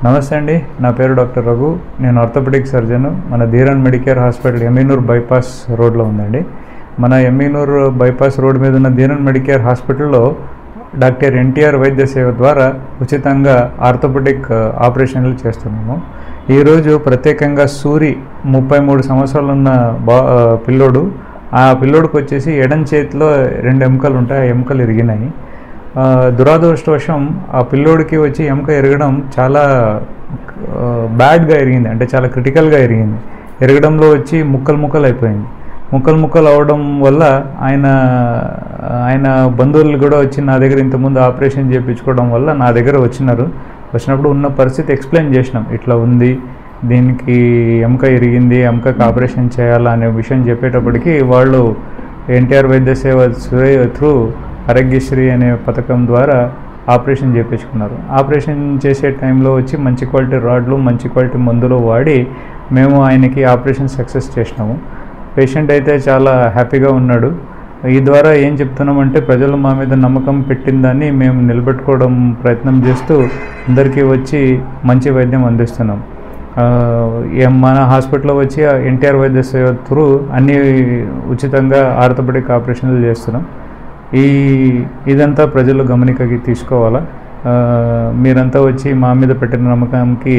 నమస్తే అండి, నా పేరు డాక్టర్ రఘు. నేను ఆర్థోపెడిక్ సర్జన్. మన ధీరన్ మెడికేర్ హాస్పిటల్ ఎమ్మినూర్ బైపాస్ రోడ్లో ఉందండి. మన ఎమ్మినూర్ బైపాస్ రోడ్ మీద ఉన్న ధీరన్ మెడికేర్ హాస్పిటల్లో డాక్టర్ ఎన్టీఆర్ వైద్య సేవ ద్వారా ఉచితంగా ఆర్థోపెడిక్ ఆపరేషన్లు చేస్తున్నాము. ఈరోజు ప్రత్యేకంగా సూరి 33 సంవత్సరాలు ఉన్న పిల్లోడు, ఆ పిల్లోడికి వచ్చేసి ఎడం చేతిలో 2 ఎముకలు ఉంటాయి, ఆ ఎముకలు ఇరిగినాయి. దురదృష్టవశం ఆ పిల్లోడికి వచ్చి ఎముక ఎరగడం చాలా బ్యాడ్గా ఇరిగింది, అంటే చాలా క్రిటికల్గా ఇరిగింది. ఎరగడంలో వచ్చి ముక్కలు అయిపోయింది. ముక్కలు అవడం వల్ల ఆయన బంధువులు కూడా వచ్చి నా దగ్గర ఇంతకుముందు ఆపరేషన్ చేయించుకోవడం వల్ల నా దగ్గర వచ్చినప్పుడు ఉన్న పరిస్థితి ఎక్స్ప్లెయిన్ చేసినాం. ఇట్లా ఉంది, దీనికి ఎముక ఇరిగింది, ఎముకకి ఆపరేషన్ చేయాలా అనే విషయం చెప్పేటప్పటికి వాళ్ళు ఎన్టీఆర్ వైద్య సేవ త్రూ ఆరోగ్యశ్రీ అనే పథకం ద్వారా ఆపరేషన్ చేయించుకున్నారు. ఆపరేషన్ చేసే టైంలో వచ్చి మంచి క్వాలిటీ రాడ్లు, మంచి క్వాలిటీ మందులు వాడి మేము ఆయనకి ఆపరేషన్ సక్సెస్ చేసినాము. పేషెంట్ అయితే చాలా హ్యాపీగా ఉన్నాడు. ఈ ద్వారా ఏం చెప్తున్నామంటే, ప్రజలు మా మీద నమ్మకం పెట్టిన దాన్ని మేము నిలబెట్టుకోవడం ప్రయత్నం చేస్తూ అందరికీ వచ్చి మంచి వైద్యం అందిస్తున్నాం. మన హాస్పిటల్లో వచ్చి ఎన్టీఆర్ వైద్య సేవ త్రూ అన్ని ఉచితంగా ఆర్థోపెడిక్ ఆపరేషన్లు చేస్తున్నాం. ఇదంతా ప్రజలు గమనికకి తీసుకోవాలా. మీరంతా వచ్చి మా మీద పెట్టిన నమ్మకానికి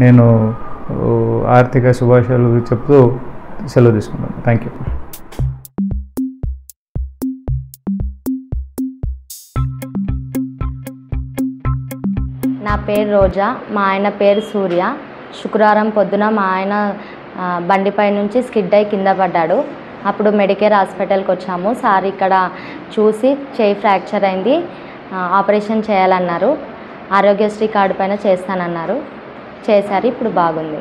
నేను ఆర్థిక శుభాశయాలు చెప్తూ సెలవు తీసుకున్నాను. Thank you. నా పేరు రోజా, మా ఆయన పేరు సూర్య. శుక్రవారం పొద్దున మా ఆయన బండిపై నుంచి స్కిడ్ అయి కింద పడ్డాడు. అప్పుడు మెడికేర్ హాస్పిటల్కి వచ్చాము. సార్ ఇక్కడ చూసి చేయి ఫ్రాక్చర్ అయింది, ఆపరేషన్ చేయాలన్నారు. ఆరోగ్యశ్రీ కార్డు పైన చేస్తానన్నారు. చేశారు, ఇప్పుడు బాగుంది.